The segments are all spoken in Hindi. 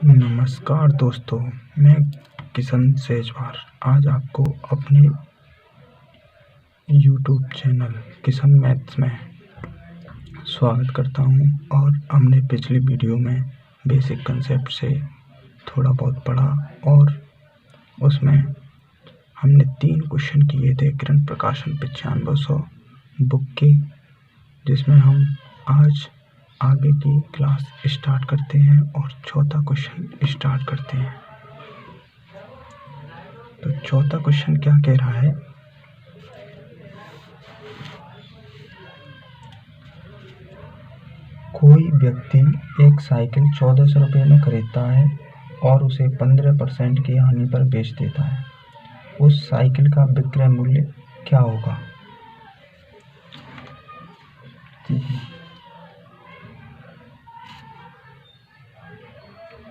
नमस्कार दोस्तों, मैं किशन सेजवार आज आपको अपने यूट्यूब चैनल किशन मैथ्स में स्वागत करता हूं। और हमने पिछली वीडियो में बेसिक कंसेप्ट से थोड़ा बहुत पढ़ा और उसमें हमने 3 क्वेश्चन किए थे किरण प्रकाशन 9500 बुक के, जिसमें हम आज आगे की क्लास स्टार्ट करते हैं और चौथा क्वेश्चन स्टार्ट करते हैं। तो चौथा क्वेश्चन क्या कह रहा है, कोई व्यक्ति एक साइकिल 1400 रुपये में खरीदता है और उसे 15% की हानि पर बेच देता है। उस साइकिल का विक्रय मूल्य क्या होगा?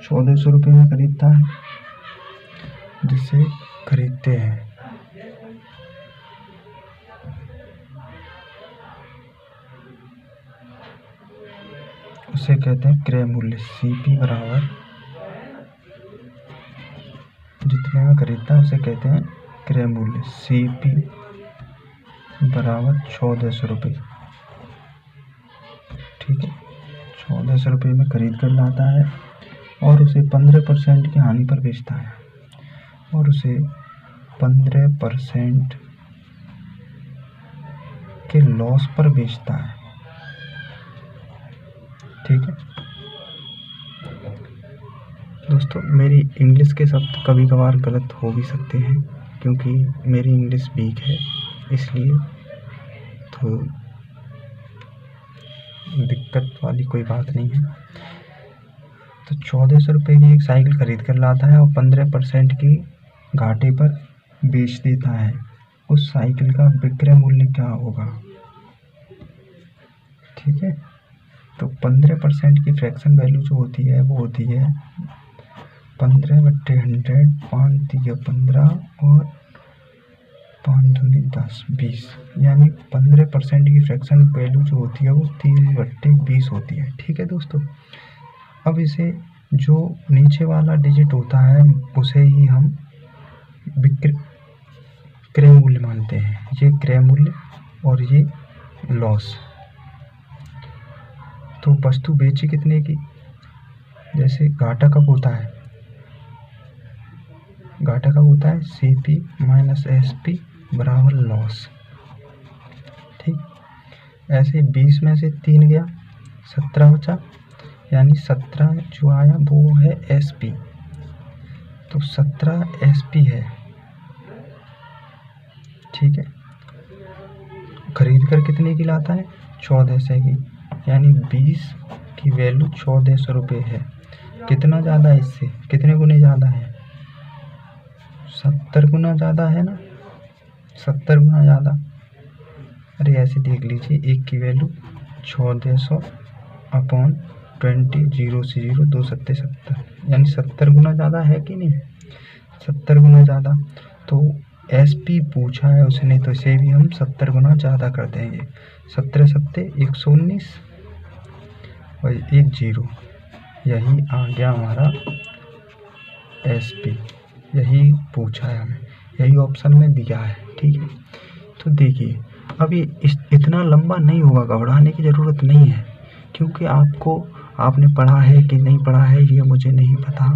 1400 रुपये में खरीदता है, जिसे खरीदते हैं उसे कहते हैं क्रय मूल्य। CP बराबर जितने में खरीदता है उसे कहते हैं क्रय मूल्य। CP बराबर 1400 रुपये। ठीक है, 1400 रुपये में खरीद कर लाता है और उसे 15% की हानि पर बेचता है और उसे 15% के लॉस पर बेचता है। ठीक है दोस्तों, मेरी इंग्लिश के शब्द कभी कभार गलत हो भी सकते हैं क्योंकि मेरी इंग्लिश वीक है, इसलिए तो दिक्कत वाली कोई बात नहीं है। तो 1400 रुपये की एक साइकिल खरीद कर लाता है और 15% की घाटे पर बेच देता है। उस साइकिल का विक्रय मूल्य क्या होगा? ठीक है, तो 15% की फ्रैक्शन वैल्यू जो होती है वो होती है 15/100, 5 तिया 15 और 5 दूनी 10, 20, यानी 15% की फ्रैक्शन वैल्यू जो होती है वो 3/20 होती है। ठीक है दोस्तों, अब इसे जो नीचे वाला डिजिट होता है उसे ही हम क्रय मूल्य मानते हैं। ये क्रय मूल्य और ये लॉस। तो वस्तु बेची कितने की? जैसे घाटा कब होता है? घाटा कब होता है? CP माइनस SP बराबर लॉस। ठीक, ऐसे 20 में से 3 गया, 17 बचा, यानी 17 जो आया वो है SP। तो 17 SP है। ठीक है, खरीद कर कितने की लाता है? 1400 की, यानी 20 की वैल्यू 1400 रुपये है। कितना ज़्यादा है इससे? कितने गुने ज़्यादा है? 70 गुना ज़्यादा है ना, 70 गुना ज़्यादा। अरे ऐसे देख लीजिए, एक की वैल्यू 1400 अपॉन 20, 0 से 0, 2 सत्ते 70, यानी 70 गुना ज़्यादा है कि नहीं? 70 गुना ज़्यादा। तो SP पूछा है उसने, तो इसे भी हम 70 गुना ज़्यादा कर देंगे। 17 सत्ते 119 और 1 0, यही आ गया हमारा SP। यही पूछा है हमें, यही ऑप्शन में दिया है। ठीक है, तो देखिए अब ये इतना लंबा नहीं होगा, घबराने की ज़रूरत नहीं है, क्योंकि आपने पढ़ा है कि नहीं पढ़ा है ये मुझे नहीं पता,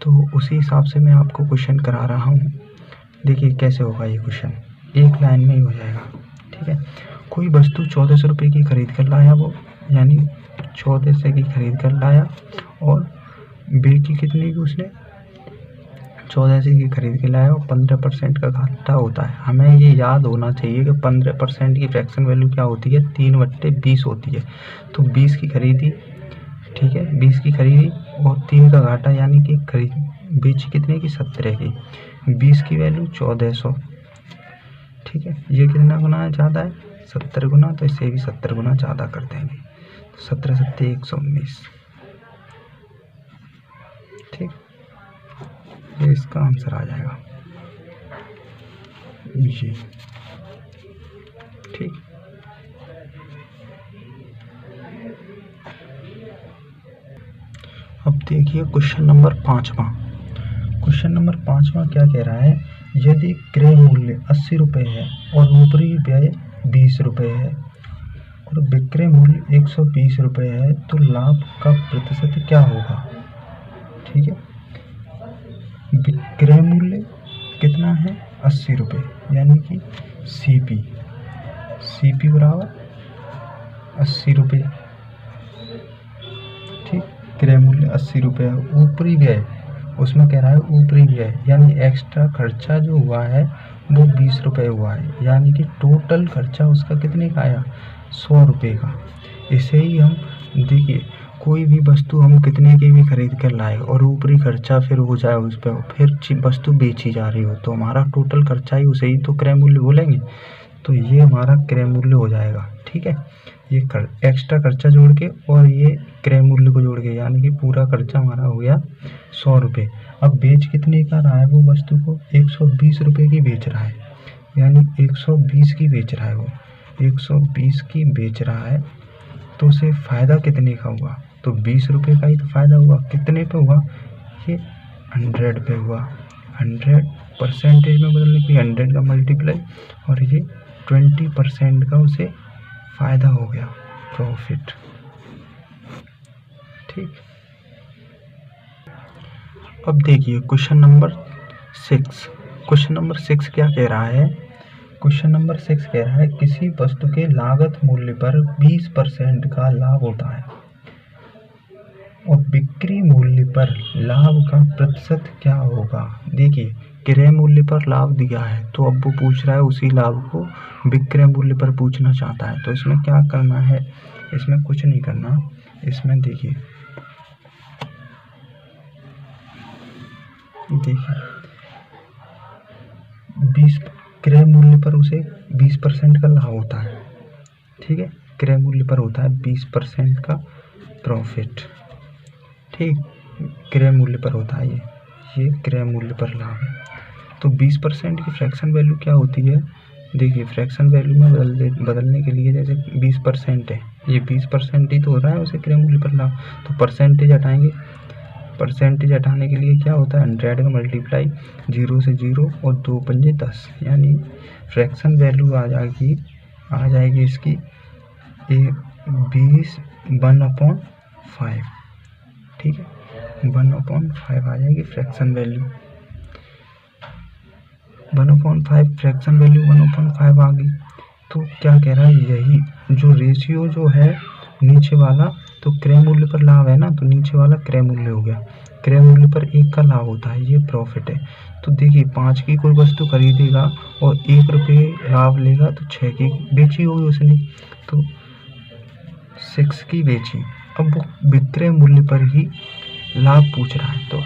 तो उसी हिसाब से मैं आपको क्वेश्चन करा रहा हूँ। देखिए कैसे होगा ये क्वेश्चन, एक लाइन में ही हो जाएगा। ठीक है, कोई वस्तु 1400 रुपये की खरीद कर लाया, वो यानी 1400 की खरीद कर लाया और बेची कितनी की उसने? 1400 की खरीद के लाया और 15% का घाटा होता है। हमें ये याद होना चाहिए कि 15% की फ्रैक्शन वैल्यू क्या होती है? 3/20 होती है। तो 20 की खरीदी, ठीक है, 20 की खरीदी और 3 का घाटा, यानी कि बेची कितने की? 17 की। 20 की वैल्यू 1400। ठीक है, ये कितना गुना ज़्यादा है? 70 गुना, तो इसे भी 70 गुना ज़्यादा कर देंगे। 17 सत्ते 119। ठीक, ये इसका आंसर आ जाएगा ये। ठीक, अब देखिए क्वेश्चन नंबर 5वां। क्वेश्चन नंबर 5वां क्या कह रहा है, यदि क्रय मूल्य 80 रुपये है और ऊपरी व्यय 20 रुपये है और विक्रय मूल्य 120 रुपये है तो लाभ का प्रतिशत क्या होगा। ठीक है, विक्रय मूल्य कितना है 80 रुपये, यानी कि सीपी बराबर 80 रुपये। ठीक, क्रय मूल्य 80 रुपये है। ऊपरी व्यय, उसमें कह रहा है ऊपरी व्यय यानी एक्स्ट्रा खर्चा जो हुआ है वो 20 रुपये हुआ है, यानी कि टोटल खर्चा उसका कितने का आया 100 रुपये का। इसे ही हम देखिए, कोई भी वस्तु हम कितने की भी खरीद कर लाए और ऊपरी खर्चा फिर हो जाए उस पर, फिर वस्तु बेची जा रही हो तो हमारा टोटल खर्चा ही उसे ही तो क्रय मूल्य बोलेंगे। तो ये हमारा क्रय मूल्य हो जाएगा। ठीक है, ये एक्स्ट्रा खर्चा जोड़ के और ये क्रय मूल्य को जोड़ के, यानी कि पूरा खर्चा हमारा हो गया 100 रुपये। अब बेच कितने का रहा है वो वस्तु को 120 रुपये की बेच रहा है, यानी 120 की बेच रहा है वो 120 की बेच रहा है। तो उसे फ़ायदा कितने का हुआ, तो 20 रुपये का ही तो फ़ायदा हुआ। कितने पे हुआ, ये 100 पे हुआ। 100 परसेंटेज में बदलने के लिए 100 का मल्टीप्लाई और ये 20% का उसे फ़ायदा हो गया, प्रॉफिट। ठीक, अब देखिए क्वेश्चन नंबर 6। क्वेश्चन नंबर 6 क्या कह रहा है, क्वेश्चन नंबर 6 कह रहा है किसी वस्तु के लागत मूल्य पर 20% का लाभ होता है और बिक्री मूल्य पर लाभ का प्रतिशत क्या होगा। देखिए, क्रय मूल्य पर लाभ दिया है तो अब वो पूछ रहा है उसी लाभ को विक्रय मूल्य पर पूछना चाहता है। तो इसमें क्या करना है, इसमें कुछ नहीं करना। इसमें देखिए क्रय मूल्य पर उसे 20% का लाभ होता है। ठीक है, क्रय मूल्य पर होता है 20% का प्रॉफिट। ठीक, क्रय मूल्य पर होता है ये क्रय मूल्य पर लाभ है। तो 20% की फ्रैक्शन वैल्यू क्या होती है, देखिए फ्रैक्शन वैल्यू में बदलने के लिए, जैसे 20% है, ये 20% ही तो हो रहा है उसे क्रय मूल्य पर लाभ। तो परसेंटेज हटाएंगे, परसेंटेज हटाने के लिए क्या होता है 100 का मल्टीप्लाई 0 से 0 और 2 पंजे 10, यानी फ्रैक्शन वैल्यू आ जाएगी इसकी 1/5। ठीक है, 1/5 आ जाएगी फ्रैक्शन वैल्यू। 1/5 फ्रैक्शन वैल्यू 1/5 आ गई। तो क्या कह रहा है, यही जो रेशियो जो है नीचे वाला, तो क्रय मूल्य पर लाभ है ना, तो नीचे वाला क्रय मूल्य हो गया। क्रय मूल्य पर 1 का लाभ होता है, ये प्रॉफिट है। तो देखिए 5 की कोई वस्तु खरीदेगा और 1 रुपये लाभ लेगा तो 6 की बेची होगी उसने, तो 6 की बेची। अब वो विक्रय मूल्य पर ही लाभ पूछ रहा है तो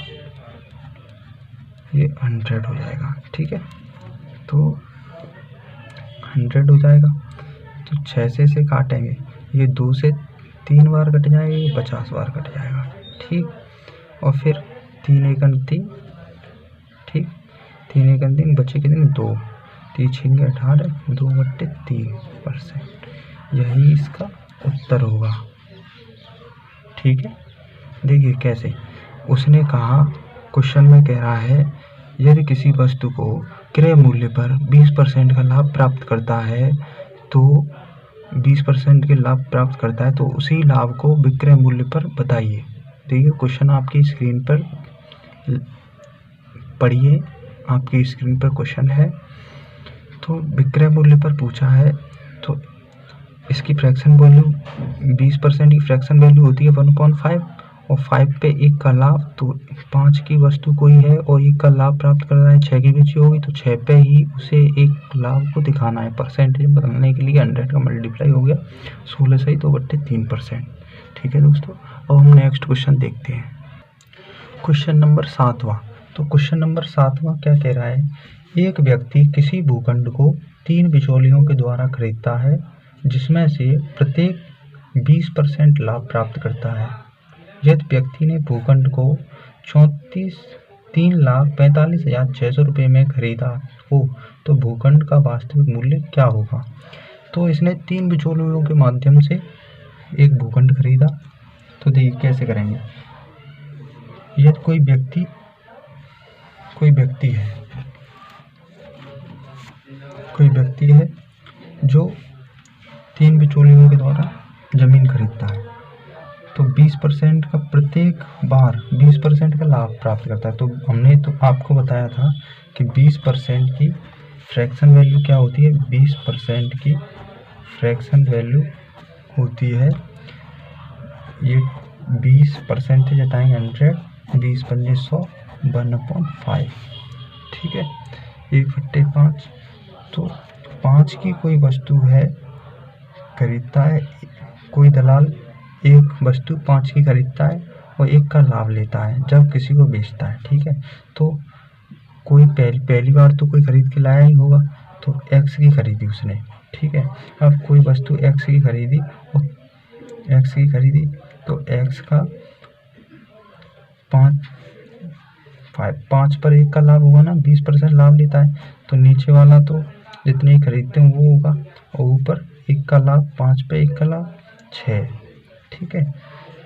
ये 100 हो जाएगा। ठीक है, तो 100 हो जाएगा। तो 6 से काटेंगे, ये 2 से 3 बार कट जाएगा, ये 50 बार कट जाएगा। ठीक, और फिर 3 एकम 3, ठीक, 3 एकम 3 बचे कितने 2, 3 6 18, 2/3%। यही इसका उत्तर होगा। ठीक है, देखिए कैसे उसने कहा, क्वेश्चन में कह रहा है यदि किसी वस्तु को क्रय मूल्य पर 20% का लाभ प्राप्त करता है तो 20% के लाभ प्राप्त करता है तो उसी लाभ को विक्रय मूल्य पर बताइए। देखिए क्वेश्चन आपकी स्क्रीन पर पढ़िए, आपकी स्क्रीन पर क्वेश्चन है। तो विक्रय मूल्य पर पूछा है तो इसकी फ्रैक्शन वैल्यू 20% की फ्रैक्शन वैल्यू होती है 1/5 और 5 पे 1 का लाभ, तो 5 की वस्तु कोई है और 1 का लाभ प्राप्त कर रहा है, 6 की बेची होगी तो 6 पे ही उसे 1 लाभ को दिखाना है। परसेंटेज बदलने के लिए 100 का मल्टीप्लाई हो गया 16 से ही 2/3%। ठीक है दोस्तों, अब हम नेक्स्ट क्वेश्चन देखते हैं, क्वेश्चन नंबर 7वां। तो क्वेश्चन नंबर 7वां क्या कह रहा है, एक व्यक्ति किसी भूखंड को 3 बिचौलियों के द्वारा खरीदता है जिसमें से प्रत्येक 20% लाभ प्राप्त करता है। यदि व्यक्ति ने भूखंड को 3,45,600 रुपये में खरीदा हो तो भूखंड का वास्तविक मूल्य क्या होगा। तो इसने 3 बिचौलियों के माध्यम से एक भूखंड खरीदा। तो देखिए कैसे करेंगे, यदि कोई व्यक्ति है जो 3 बिचौलियों के द्वारा जमीन खरीदता है तो 20% का प्रत्येक बार 20% का लाभ प्राप्त करता है। तो हमने तो आपको बताया था कि 20% की फ्रैक्शन वैल्यू क्या होती है। 20% की फ्रैक्शन वैल्यू होती है, ये 20% हटाएंगे 100, 20 पंजे 100, 1/5, ठीक है, 1/5। तो 5 की कोई वस्तु है खरीदता है, कोई दलाल एक वस्तु 5 की खरीदता है और 1 का लाभ लेता है जब किसी को बेचता है, ठीक है। तो कोई पहली बार तो कोई खरीद के लाया ही होगा, तो x की खरीदी उसने, ठीक है। अब कोई वस्तु x की खरीदी तो x का 5 पर 1 का लाभ होगा ना, 20% लाभ लेता है, तो नीचे वाला तो जितने ही खरीदते हैं वो होगा और ऊपर 1 का लाभ, 5 पे 1 का लाभ 6, ठीक है।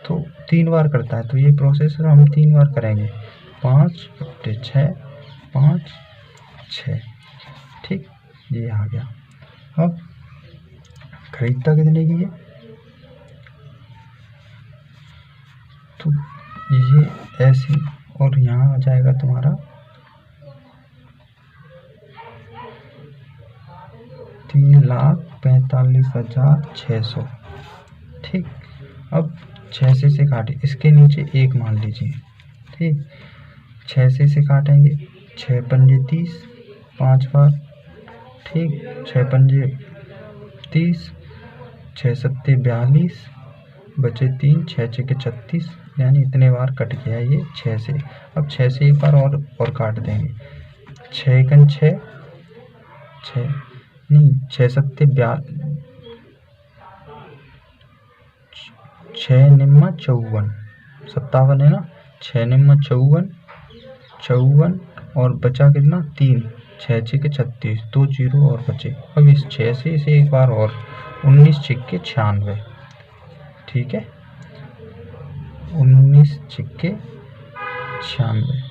तो 3 बार करता है, तो ये प्रोसेस हम 3 बार करेंगे, 5/6, 5/6, ठीक, ये आ गया। अब खरीदता कितने की है, तो ये ऐसे, और यहाँ आ जाएगा तुम्हारा 3,45,600, ठीक। अब 6 से काटे, इसके नीचे 1 मान लीजिए, ठीक। 6 से काटेंगे, 6 पंजे 30, 5 बार, ठीक, 6 पंजे 30, 6 सत्ते 42, बचे 3, 6 छके 36, यानी इतने बार कट गया ये 6 से। अब 6 से एक बार और काट देंगे, 6 एकन 6, 6 सत्ते 42, 6 निम्मा 54, 57 है ना, 6 निम्मा 54 और बचा कितना 3, 6 छके 36, 2 जीरो और बचे। अब इस 6 से इसे एक बार और, 19 छक्के 96, ठीक है, 19 छक्के 96,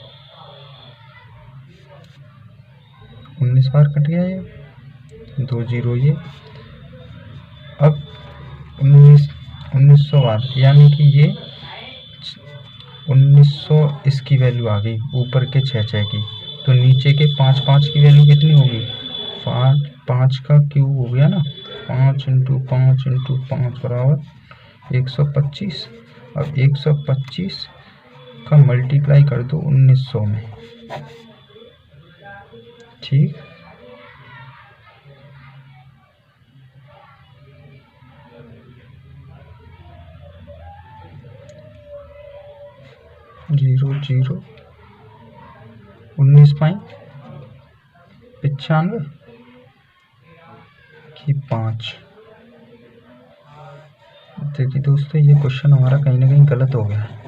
19 बार कट गया ये, 2 जीरो ये। अब 1900 बार, यानी कि ये 1900 इसकी वैल्यू आ गई ऊपर के 6 की, तो नीचे के 5 की वैल्यू कितनी होगी, 5 का क्यूब हो गया ना, 5 × 5 × 5 बराबर 125। अब 125 का मल्टीप्लाई कर दो 1900 में, ठीक, जीरो जीरो 19.95 की 5। देखिए दोस्तों, ये क्वेश्चन हमारा कहीं ना कहीं गलत हो गया है।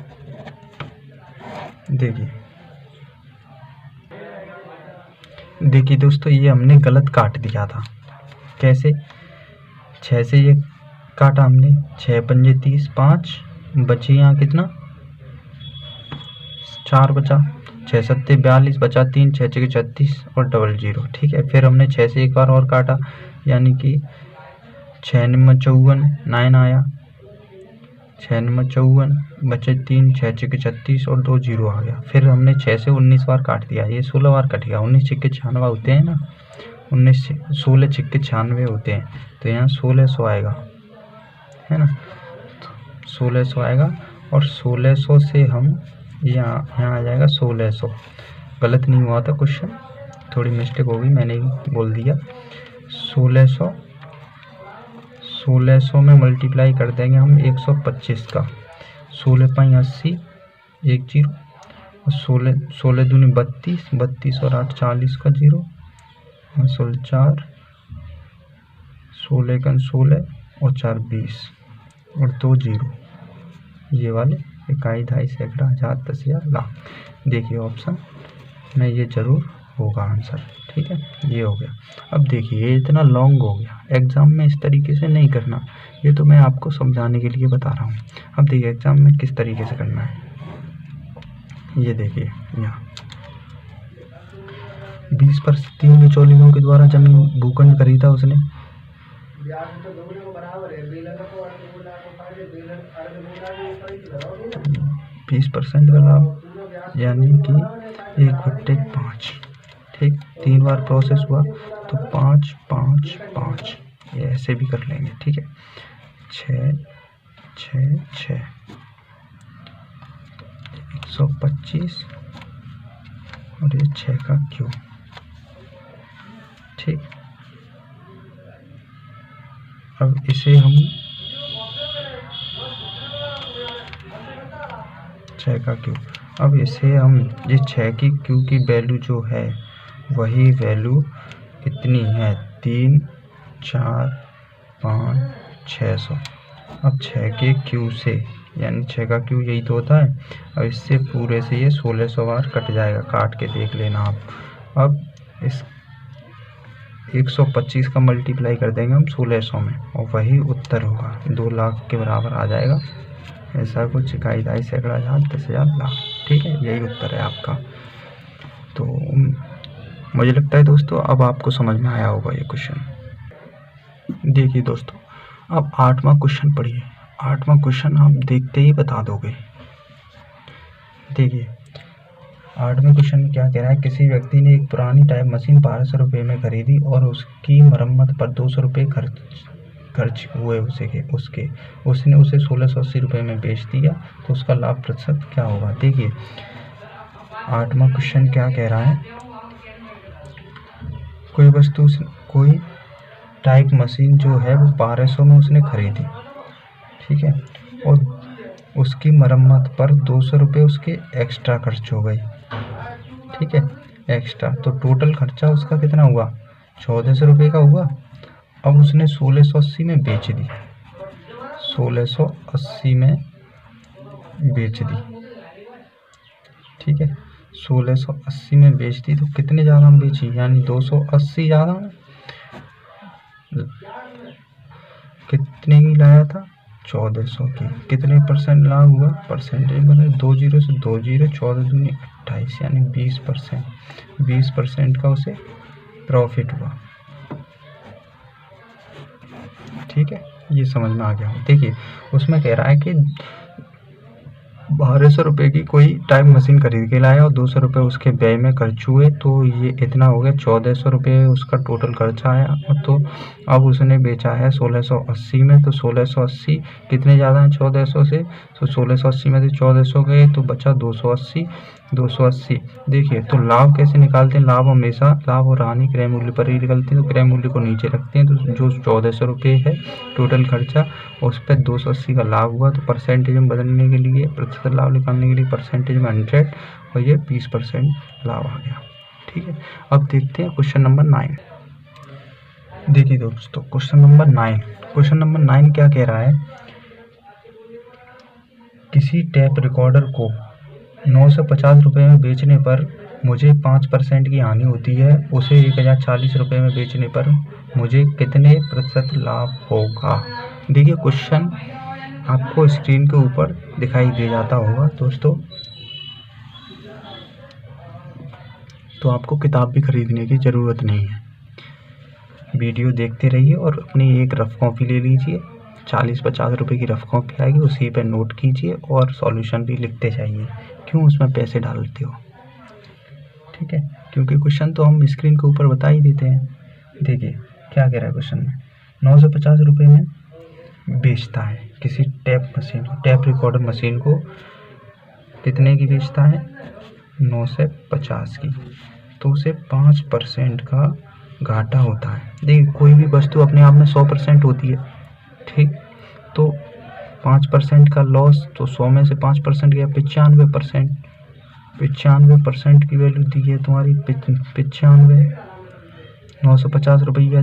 देखिए दोस्तों, ये हमने गलत काट दिया था। कैसे, 6 से ये काटा हमने, 6 पंजे 30, 5 बचे, यहाँ कितना 4 बचा, 6 सत्ते 42, बचा 3, 6 छके 36 और डबल जीरो, ठीक है। फिर हमने 6 से एक बार और काटा, यानी कि 6 निम्मा 54, 9 आया, 6 निम्मा 54, बचे 3, 6 छके 36 और 2 जीरो आ गया। फिर हमने 6 से 19 बार काट दिया, ये 16 बार कट गया, 19 छक्के 96 होते हैं ना, 16 छक्के 96 होते हैं, तो यहाँ 1600 आएगा, है ना, 1600 आएगा। और 1600 से हम यहाँ आ जाएगा 1600। गलत नहीं हुआ था क्वेश्चन, थोड़ी मिस्टेक हो गई, मैंने बोल दिया 1600 में मल्टीप्लाई कर देंगे हम 125 का, 16.80, 1 जीरो, और 16 दूनी 32, 32 और 8 40 का जीरो, 16 4, 16 का 16 और 4 20 और 2 जीरो, ये वाले इकाई, दहाई, सैकड़ा, हजार, 10,000, लाख। देखिए ऑप्शन में ये जरूर होगा आंसर, ठीक है, ये हो गया। अब देखिए, ये इतना लॉन्ग हो गया, एग्जाम में इस तरीके से नहीं करना, ये तो मैं आपको समझाने के लिए बता रहा हूँ। अब देखिए एग्जाम में किस तरीके से करना है। ये देखिए यहाँ 20% 3 बिचौलियों के द्वारा जमीन भूखंड खरीदा उसने, 20% का लाभ यानी कि 1/5। ठीक, 3 बार प्रोसेस हुआ तो 5 5 5 ये ऐसे भी कर लेंगे। ठीक है, 6 6 6 125 और ये 6 का क्यूब। ठीक, अब इसे हम 6 का क्यूब, अब इसे हम ये 6 की क्यू की वैल्यू जो है वही वैल्यू इतनी है 3 4 5 600। अब 6 के क्यू से यानी 6 का क्यू यही तो होता है। अब इससे पूरे से ये 1600 बार कट जाएगा, काट के देख लेना आप। अब इस 125 का मल्टीप्लाई कर देंगे हम 1600 में और वही उत्तर होगा, 2 लाख के बराबर आ जाएगा। ऐसा कुछ इकाई दाई सैकड़ा हजार 10,000 लाख। ठीक है, यही उत्तर है आपका। तो मुझे लगता है दोस्तों अब आपको समझ में आया होगा ये क्वेश्चन। देखिए दोस्तों, अब 8वां क्वेश्चन पढ़िए। 8वां क्वेश्चन आप देखते ही बता दोगे। देखिए 8वें क्वेश्चन में क्या कह रहा है, किसी व्यक्ति ने एक पुरानी टाइप मशीन 1200 रुपये में खरीदी और उसकी मरम्मत पर 200 रुपये खर्च हुए उसने उसे 1680 रुपये में बेच दिया, तो उसका लाभ प्रतिशत क्या होगा। देखिए 8वां क्वेश्चन क्या कह रहा है, कोई टाइप मशीन जो है वो 1200 में उसने खरीदी, ठीक है, और उसकी मरम्मत पर 200 रुपये उसके एक्स्ट्रा खर्च हो गई। ठीक है, एक्स्ट्रा, तो टोटल खर्चा उसका कितना हुआ, 1400 रुपये का हुआ। अब उसने 1680 में बेच दी, 1680 में बेच दी। ठीक है, 1680 में बेच दी तो कितने ज़्यादा हम बेची, यानी 280 ज़्यादा में कितने की लाया था, 1400 की। कितने परसेंट लाभ हुआ, परसेंटेज बने 2 जीरो से 2 जीरो, 14 दूनी 28 यानी 20%। 20% का उसे प्रॉफिट हुआ। ठीक है, ये समझ में आ गया। देखिए उसमें कह रहा है कि 1200 रुपये की कोई टाइप मशीन खरीद के लाया और 200 रुपये उसके व्यय में खर्च हुए, तो ये इतना हो गया 1400 रुपये उसका टोटल खर्चा आया। तो अब उसने बेचा है 1680 में, तो 1680 कितने ज़्यादा हैं 1400 से, तो 1680 में से 1400 गए तो बचा 280। देखिए तो लाभ कैसे निकालते हैं, लाभ हमेशा लाभ और हानि क्रय मूल्य पर ही निकलते हैं, तो क्रय मूल्य को नीचे रखते हैं। तो जो 1400 रुपये है टोटल खर्चा, उस पर 280 का लाभ हुआ, तो परसेंटेज में बदलने के लिए, प्रतिशत लाभ निकालने के लिए परसेंटेज में 100 और ये 20% लाभ आ गया। ठीक है, अब देखते हैं क्वेश्चन नंबर 9। देखिए दोस्तों क्वेश्चन नंबर 9 क्या कह रहा है, किसी टेप रिकॉर्डर को 950 रुपये में बेचने पर मुझे 5% की हानि होती है, उसे 1040 रुपये में बेचने पर मुझे कितने प्रतिशत लाभ होगा। देखिए क्वेश्चन आपको स्क्रीन के ऊपर दिखाई दे जाता होगा दोस्तों, तो आपको किताब भी खरीदने की ज़रूरत नहीं है, वीडियो देखते रहिए और अपनी एक रफ कॉपी ले लीजिए, 40-50 रुपये की रफ कॉपी आएगी, उसी पे नोट कीजिए और सॉल्यूशन भी लिखते जाइए। क्यों उसमें पैसे डालते हो, ठीक है, क्योंकि क्वेश्चन तो हम स्क्रीन के ऊपर बता ही देते हैं। देखिए क्या कह रहा है क्वेश्चन में, 950 रुपये में बेचता है किसी टेप रिकॉर्डर मशीन को, कितने की बेचता है, 950 की, तो उसे 5% का घाटा होता है। देखिए कोई भी वस्तु अपने आप में 100% होती है, ठीक, तो 5% का लॉस, तो 100 में से 5% गया 95%। 95% की वैल्यू दी है तुम्हारी 95, 950 रुपया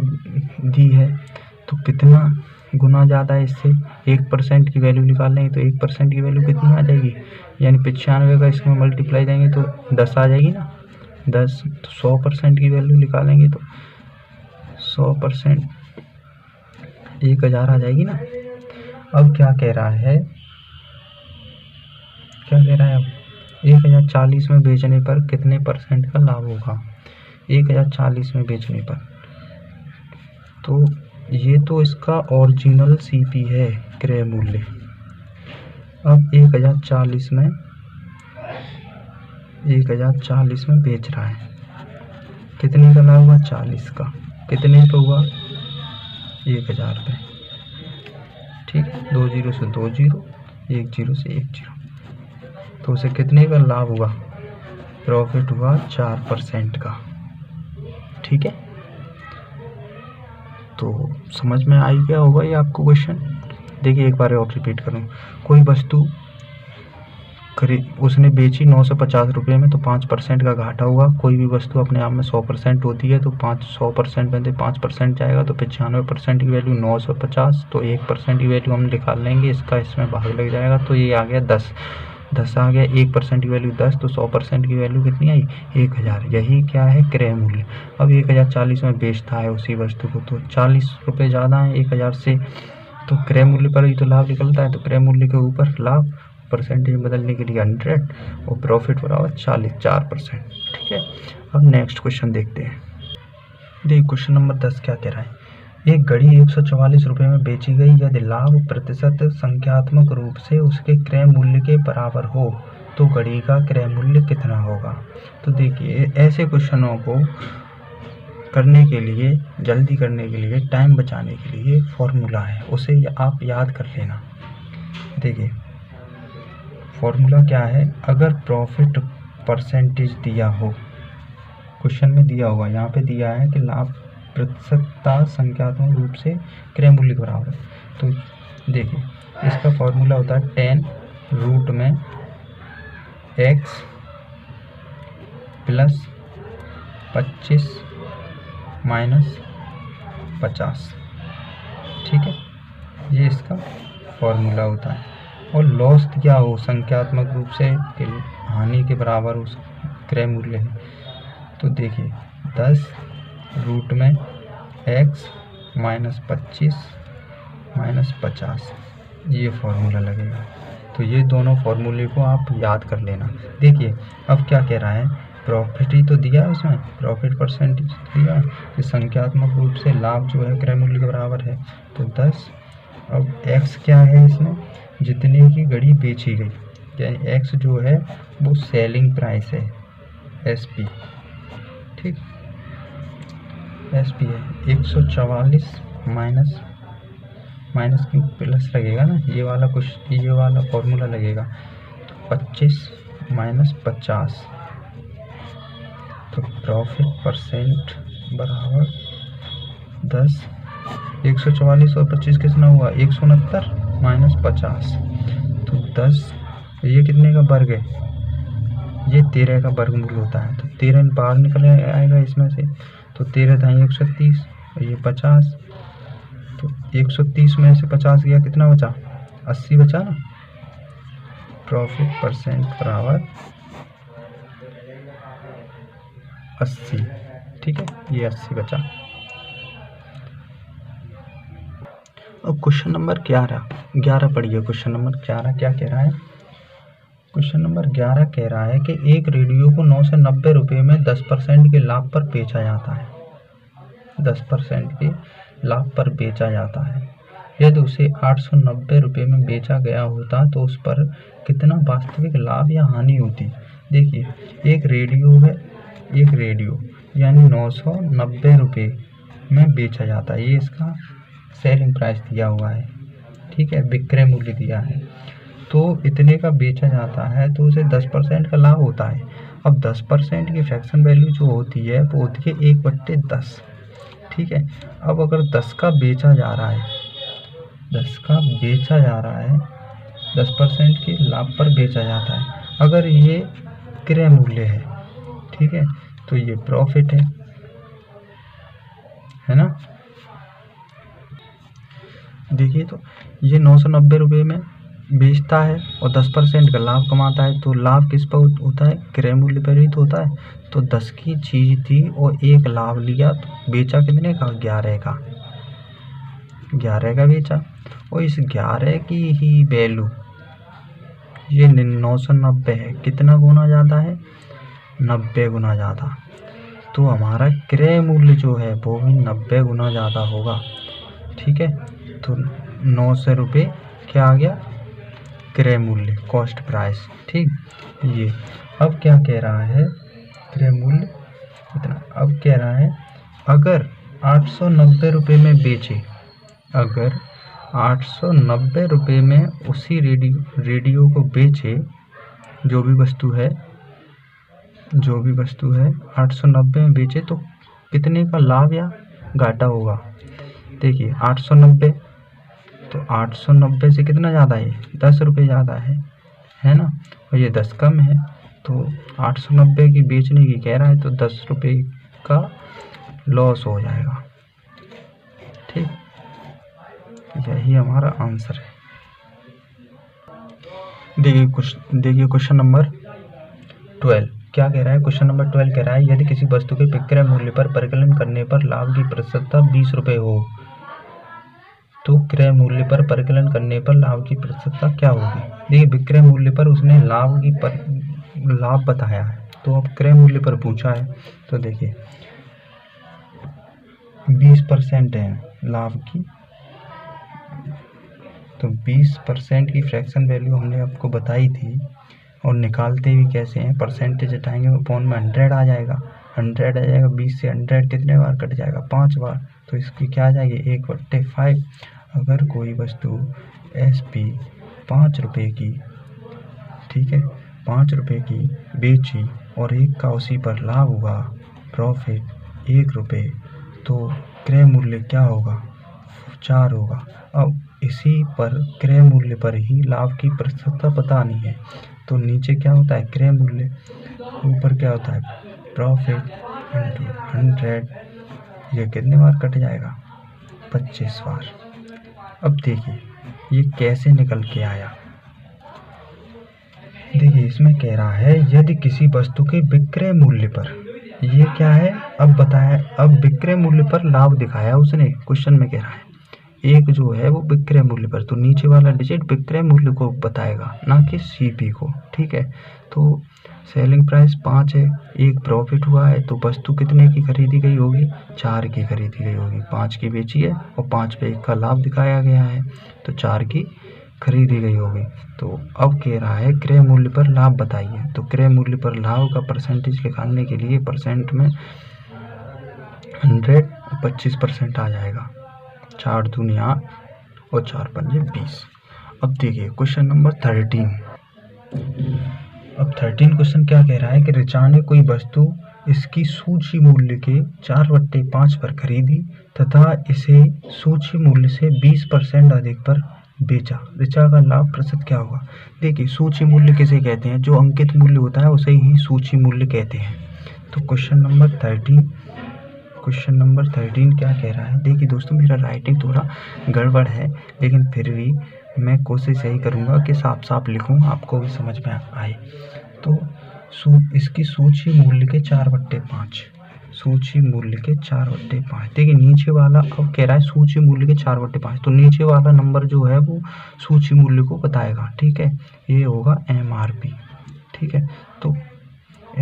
दी है, तो कितना गुना ज़्यादा है इससे, 1% की वैल्यू निकाल लेंगे तो 1% की वैल्यू कितनी आ जाएगी, यानी 95 का इसमें मल्टीप्लाई देंगे तो 10 आ जाएगी ना, 10। तो 100% की वैल्यू निकालेंगे तो 100% 1000 आ जाएगी ना। अब क्या कह रहा है, अब 1040 में बेचने पर कितने % का लाभ होगा? 1040 में बेचने पर, तो ये तो इसका ओरिजिनल CP है, क्रय मूल्य। अब 1040 में बेच रहा है, कितने का लाभ हुआ? 40 का। कितने पे हुआ? 1000 पे। ठीक है, 2 0 से 2 0, 1 0 से 1 0, तो उसे कितने का लाभ हुआ? प्रॉफिट हुआ 4% का। ठीक है, तो समझ में आई गया होगा ये आपको क्वेश्चन। देखिए एक बार और रिपीट करूँ, कोई वस्तु उसने बेची 950 रुपये में, तो 5% का घाटा हुआ। कोई भी वस्तु अपने आप में 100% होती है, तो 100% में से 5% जाएगा, तो 95% की वैल्यू 950, तो 1% की वैल्यू हम निकाल लेंगे, इसका इसमें भाग लग जाएगा, तो ये आ गया 10 आ गया। 1% की वैल्यू 10, तो 100% की वैल्यू कितनी आई? 1000। यही क्या है? क्रय मूल्य। अब 1040 में बेचता है उसी वस्तु को, तो 40 रुपये ज़्यादा है 1000 से, तो क्रय मूल्य पर ही तो लाभ निकलता है, तो क्रय मूल्य के ऊपर लाभ, परसेंटेज बदलने के लिए 100 और प्रॉफिट बराबर 4%। ठीक है, अब नेक्स्ट क्वेश्चन देखते हैं। देखिए क्वेश्चन नंबर 10 क्या कह रहा है? एक घड़ी 144 रुपये में बेची गई, यदि लाभ प्रतिशत संख्यात्मक रूप से उसके क्रय मूल्य के बराबर हो तो घड़ी का क्रय मूल्य कितना होगा? तो देखिए ऐसे क्वेश्चनों को करने के लिए, जल्दी करने के लिए, टाइम बचाने के लिए फॉर्मूला है, उसे आप याद कर लेना। देखिए फॉर्मूला क्या है? अगर प्रॉफिट परसेंटेज दिया हो, क्वेश्चन में दिया होगा, यहाँ पे दिया है कि लाभ प्रतिशतता संख्यात्मक रूप से क्रय मूल्य के बराबर है, तो देखिए इसका फॉर्मूला होता है 10 रूट में x प्लस 25 माइनस 50। ठीक है, ये इसका फॉर्मूला होता है। और लॉस दिया हो संख्यात्मक रूप से हानि के बराबर उस क्रय मूल्य है, तो देखिए 10 रूट में x माइनस 25 माइनस 50, ये फॉर्मूला लगेगा। तो ये दोनों फॉर्मूले को आप याद कर लेना। देखिए अब क्या कह रहा है? प्रॉफिट ही तो दिया है उसमें, प्रॉफिट परसेंटेज दिया है कि संख्यात्मक रूप से लाभ जो है क्रय मूल्य के बराबर है, तो 10। अब x क्या है इसमें? जितने की घड़ी बेची गई, यानी x जो है वो सेलिंग प्राइस है, SP। ठीक, SP है 144 माइनस की प्लस लगेगा ना, ये वाला फॉर्मूला लगेगा, तो 25 माइनस 50, तो प्रॉफिट परसेंट बराबर 10। 144 और 25 कितना हुआ? 169 माइनस 50, तो 10। ये कितने का वर्ग है? ये 13 का वर्गमूल होता है, तो 13 बाहर निकल आएगा इसमें से, तो 13 था 130 और ये 50, तो 130 में से 50 गया, कितना बचा? 80 बचा ना। प्रॉफिट परसेंट बराबर 80। ठीक है, ये 80 बचा। अब क्वेश्चन नंबर 11 पढ़िए। क्वेश्चन नंबर 11 क्या कह रहा है? क्वेश्चन नंबर 11 कह रहा है कि एक रेडियो को 990 रुपये में 10% के लाभ पर बेचा जाता है, 10% के लाभ पर बेचा जाता है। यदि उसे 890 रुपये में बेचा गया होता तो उस पर कितना वास्तविक लाभ या हानि होती? देखिए एक रेडियो है, एक रेडियो यानी 990 रुपये में बेचा जाता है, ये इसका सेलिंग प्राइस दिया हुआ है। ठीक है, विक्रय मूल्य दिया है, तो इतने का बेचा जाता है, तो उसे 10% का लाभ होता है। अब 10% की फ्रैक्शन वैल्यू जो होती है वो होती है 1/10। ठीक है, अब अगर 10 का बेचा जा रहा है, 10 का बेचा जा रहा है, 10% के लाभ पर बेचा जाता है, अगर ये क्रय मूल्य है, ठीक है, तो ये प्रॉफिट है ना। देखिए तो ये 990 रुपये में बेचता है और 10% का लाभ कमाता है, तो लाभ किस पर होता है? क्रय मूल्य पर ही तो होता है। तो 10 की चीज़ थी और एक लाभ लिया, तो बेचा कितने का? 11 का, 11 का बेचा। और इस 11 की ही वैल्यू ये 990 है, कितना गुना ज़्यादा है, 90 गुना ज़्यादा। तो हमारा क्रय मूल्य जो है वो भी 90 गुना ज़्यादा होगा। ठीक है, तो 900 रुपये क्या आ गया, क्रय मूल्य, कॉस्ट प्राइस। ठीक, ये अब क्या कह रहा है, क्रय मूल्य इतना। अब कह रहा है अगर 890 रुपये में बेचे, अगर 890 रुपये में उसी रेडियो को बेचे, जो भी वस्तु है 890 में बेचे, तो कितने का लाभ या घाटा होगा। देखिए 890, तो 890 से कितना ज़्यादा है, 10 रुपये ज़्यादा है ना, और ये 10 कम है, तो 890 की बेचने की कह रहा है, तो 10 रुपये का लॉस हो जाएगा। ठीक, यही हमारा आंसर है। देखिए क्वेश्चन नंबर 12 क्या कह रहा है। क्वेश्चन नंबर 12 कह रहा है यदि किसी वस्तु के विक्रय मूल्य पर परिकलन करने पर लाभ की प्रतिशतता 20 रुपये हो, तो क्रय मूल्य पर परिकलन करने पर लाभ की प्रतिशतता क्या होगी। देखिए विक्रय मूल्य पर उसने लाभ बताया है, तो अब क्रय मूल्य पर पूछा है, तो देखिए 20% है लाभ की, तो 20% की फ्रैक्शन वैल्यू हमने आपको बताई थी, और निकालते भी कैसे हैं, परसेंटेज हटाएंगे अपॉन में 100 आ जाएगा, 100 आ जाएगा, 20 से 100 कितने बार कट जाएगा, 5 बार, तो इसकी क्या आ जाएगी 1/5। अगर कोई वस्तु SP 5 रुपये की, ठीक है, 5 रुपये की बेची और 1 का उसी पर लाभ हुआ, प्रॉफिट 1 रुपये, तो क्रय मूल्य क्या होगा, 4 होगा। अब इसी पर क्रय मूल्य पर ही लाभ की प्रतिशतता बतानी है, तो नीचे क्या होता है क्रय मूल्य, ऊपर क्या होता है प्रॉफिट इंटू 100, ये कितने बार कट जाएगा, 25 बार। अब देखिए ये कैसे निकल के आया। देखिए इसमें कह रहा है यदि किसी वस्तु के विक्रय मूल्य पर, ये क्या है अब बताया, अब विक्रय मूल्य पर लाभ दिखाया उसने, क्वेश्चन में कह रहा है एक जो है वो विक्रय मूल्य पर, तो नीचे वाला डिजिट विक्रय मूल्य को बताएगा, ना कि CP को। ठीक है, तो सेलिंग प्राइस 5 है, 1 प्रॉफिट हुआ है, तो वस्तु कितने की खरीदी गई होगी, 4 की खरीदी गई होगी, 5 की बेची है और 5 पे 1 का लाभ दिखाया गया है, तो 4 की खरीदी गई होगी। तो अब कह रहा है क्रय मूल्य पर लाभ बताइए, तो क्रय मूल्य पर लाभ का परसेंटेज निकालने के लिए परसेंट में 100 25% आ जाएगा, 4 दूनी 8 और 4 पंजे 20। अब देखिए क्वेश्चन नंबर 13। अब 13 क्वेश्चन क्या कह रहा है कि ऋचा ने कोई वस्तु इसकी सूची मूल्य के 4/5 पर खरीदी तथा इसे सूची मूल्य से 20% अधिक पर बेचा, ऋचा का लाभ प्रतिशत क्या होगा। देखिए सूची मूल्य किसे कहते हैं, जो अंकित मूल्य होता है उसे ही सूची मूल्य कहते हैं। तो क्वेश्चन नंबर 13 क्या कह रहा है। देखिए दोस्तों मेरा राइटिंग थोड़ा गड़बड़ है, लेकिन फिर भी मैं कोशिश यही करूँगा कि साफ साफ लिखूँ, आपको भी समझ में आए। तो इसकी सूची मूल्य के 4/5, सूची मूल्य के 4/5। देखिए नीचे वाला अब कह रहा है सूची मूल्य के 4/5, तो नीचे वाला नंबर जो है वो सूची मूल्य को बताएगा। ठीक है, ये होगा MRP। ठीक है, तो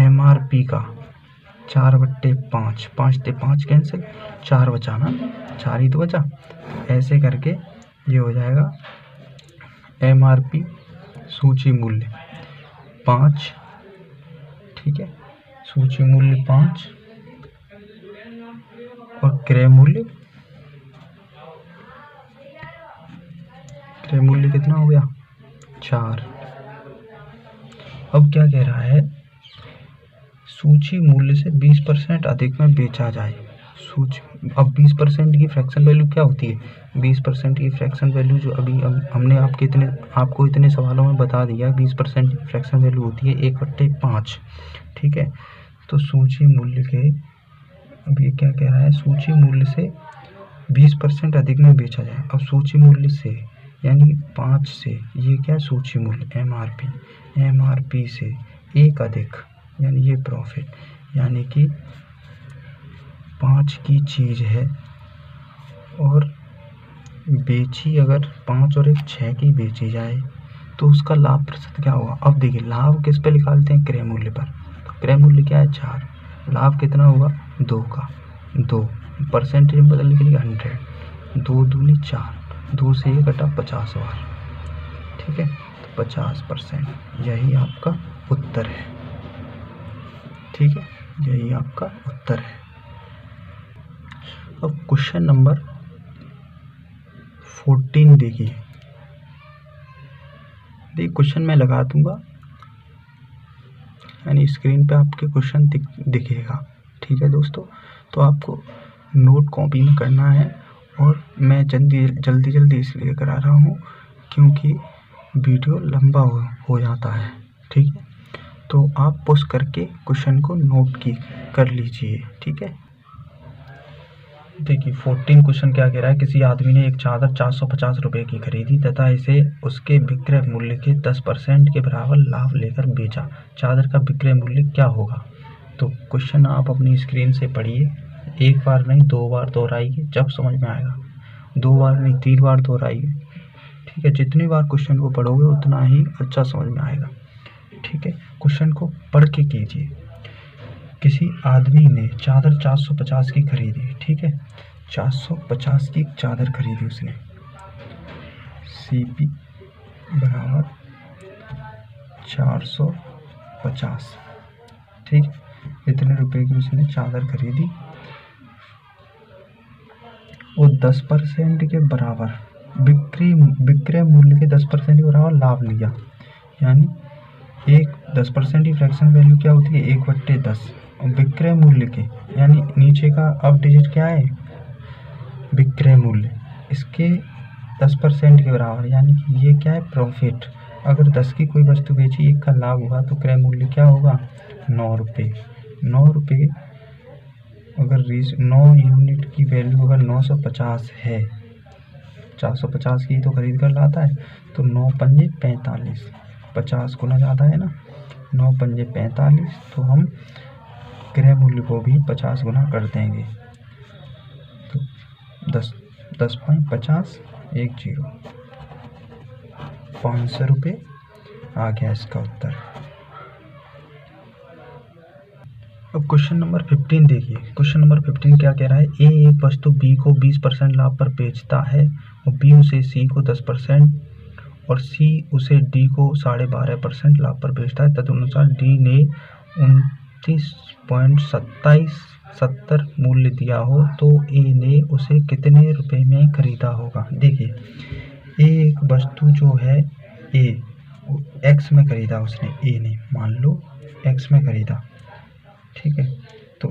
MRP का 4/5, 5 से 5 कैंसिल, 4 बचा ना, 4 ही तो बचा, ऐसे करके ये हो जाएगा MRP सूची मूल्य 5। ठीक है, सूची मूल्य 5 और क्रय मूल्य कितना हो गया, 4। अब क्या कह रहा है, सूची मूल्य से 20% अधिक में बेचा जाए। अब 20% की फ्रैक्शन वैल्यू क्या होती है, 20% की फ्रैक्शन वैल्यू जो अभी हमने आपको इतने सवालों में बता दिया, 20% की फ्रैक्शन वैल्यू होती है 1/5। ठीक है, तो सूची मूल्य के, अब ये क्या कह रहा है, सूची मूल्य से 20% अधिक में बेचा जाए। अब सूची मूल्य से यानी 5 से, ये क्या है सूची मूल्य MRP से 1 अधिक, यानी ये प्रॉफिट, यानी कि 5 की चीज़ है और बेची अगर 5 और 1 6 की बेची जाए, तो उसका लाभ प्रतिशत क्या होगा। अब देखिए लाभ किस पे निकालते हैं, क्रय मूल्य पर। तो क्रय मूल्य क्या है 4, लाभ कितना हुआ 2 का 2, परसेंटेज में बदलने के लिए 100, 2 दूनी 4, 2 से 1 घटा 50 बार, ठीक है, तो 50%, यही आपका उत्तर है, ठीक है, यही आपका उत्तर है। अब क्वेश्चन नंबर 14 देखिए, क्वेश्चन मैं लगा दूंगा यानी स्क्रीन पे आपके क्वेश्चन दिखेगा, ठीक है दोस्तों। तो आपको नोट कॉपी में करना है, और मैं जल्दी इसलिए करा रहा हूँ क्योंकि वीडियो लंबा हो जाता है, ठीक है। तो आप पुश करके क्वेश्चन को नोट कर लीजिए, ठीक है। देखिए 14 क्वेश्चन क्या कह रहा है, किसी आदमी ने एक चादर 450 रुपये की खरीदी तथा इसे उसके विक्रय मूल्य के 10% के बराबर लाभ लेकर बेचा, चादर का विक्रय मूल्य क्या होगा। तो क्वेश्चन आप अपनी स्क्रीन से पढ़िए, एक बार नहीं 2 बार दोहराइए, जब समझ में आएगा, 2 बार नहीं 3 बार दोहराइए, ठीक है। जितनी बार क्वेश्चन को पढ़ोगे उतना ही अच्छा समझ में आएगा, ठीक है। क्वेश्चन को पढ़ के कीजिए। किसी आदमी ने चादर 450 की खरीदी, ठीक है, 450 की चादर खरीदी उसने, CP बराबर 450, ठीक, इतने रुपए की उसने चादर खरीदी और 10% के बराबर विक्रय मूल्य के 10% के बराबर लाभ लिया, यानी 10% की फ्रैक्शन वैल्यू क्या होती है 1/10, और विक्रय मूल्य के यानी नीचे का अब डिजिट क्या है विक्रय मूल्य, इसके 10% के बराबर, यानी कि ये क्या है प्रॉफिट। अगर 10 की कोई वस्तु बेची, 1 का लाभ हुआ तो क्रय मूल्य क्या होगा 9 रुपये। 9 रुपये अगर 9 यूनिट की वैल्यू अगर 950 है, 450 की तो खरीद कर लाता है, तो 9 पंजे 45, 50 गुना ज़्यादा है ना, 9 पंजे 45, तो हम क्रय मूल्य को भी 50 गुना कर देंगे, तो 10 पॉइंट 50 10 500 रुपये आ गया इसका उत्तर। अब क्वेश्चन नंबर 15 देखिए, क्वेश्चन नंबर 15 क्या कह रहा है, ए एक वस्तु बी को 20% लाभ पर बेचता है और बी उसे सी को 10% और सी उसे डी को 12.5% लाभ पर बेचता है, तदनुसार डी ने 29.27 मूल्य दिया हो तो ए ने उसे कितने रुपए में खरीदा होगा। देखिए एक वस्तु जो है ए एक्स में खरीदा उसने, ए ने मान लो एक्स में खरीदा, ठीक है। तो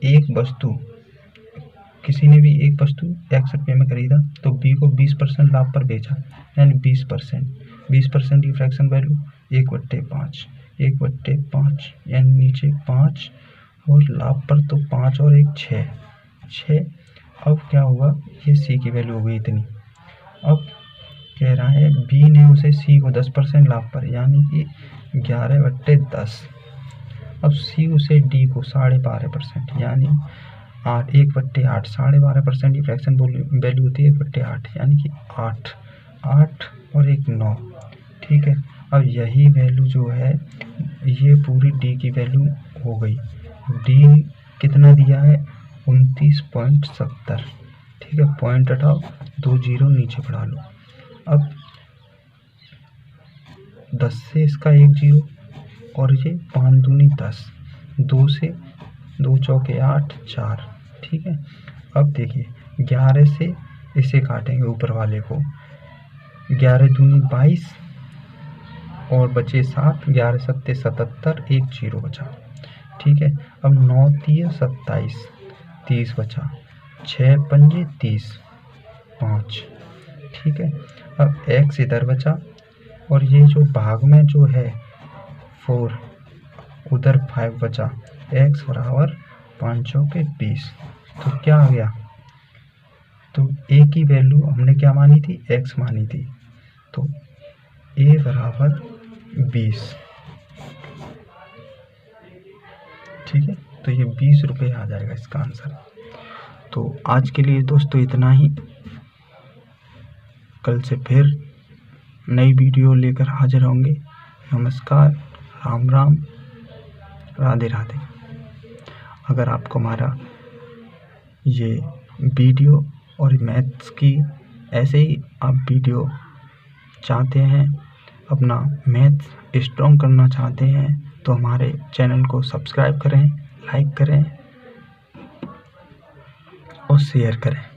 एक वस्तु किसी ने भी एक वस्तु एक्स रुपये में खरीदा तो बी को 20% लाभ पर बेचा, यानी 20% की फ्रैक्शन वैल्यू 1/5, 1/5 यानी नीचे 5 और लाभ पर तो 5 और 1 6। अब क्या हुआ, ये सी की वैल्यू हो गई इतनी। अब कह रहा है बी ने उसे सी को 10% लाभ पर, यानी कि 11/10। अब सी उसे डी को 12.5%, यानी 1/8, 12.5% की फ्रैक्शन वैल्यू होती है 1/8, यानी कि 8 और 1 9, ठीक है। अब यही वैल्यू जो है ये पूरी डी की वैल्यू हो गई। डी कितना दिया है 29.70, ठीक है, पॉइंट हटाओ 2 जीरो नीचे बढ़ा लो। अब 10 से इसका 1 जीरो और ये 5 दूनी 10, 2 से 2 चौके 8 4, ठीक है। अब देखिए 11 से इसे काटेंगे ऊपर वाले को, 11 दूनी 22 और बचे 7, 11 सत्ते 77, 1 जीरो बचा, ठीक है। अब 9 3 27, 30 बचा, 6 पंजे 30 5, ठीक है। अब x इधर बचा और ये जो भाग में जो है 4 उधर 5 बचा, x बराबर 5 चौके 20। तो क्या आ गया, तो a की वैल्यू हमने क्या मानी थी x मानी थी, तो a बराबर 20, ठीक है। तो ये 20 रुपये आ जाएगा इसका आंसर। तो आज के लिए दोस्तों इतना ही, कल से फिर नई वीडियो लेकर हाजिर होंगे। नमस्कार, राम राम, राधे राधे। अगर आपको हमारा ये वीडियो और मैथ्स की ऐसे ही आप वीडियो चाहते हैं, अपना मैथ्स स्ट्रॉन्ग करना चाहते हैं, तो हमारे चैनल को सब्सक्राइब करें, लाइक करें और शेयर करें।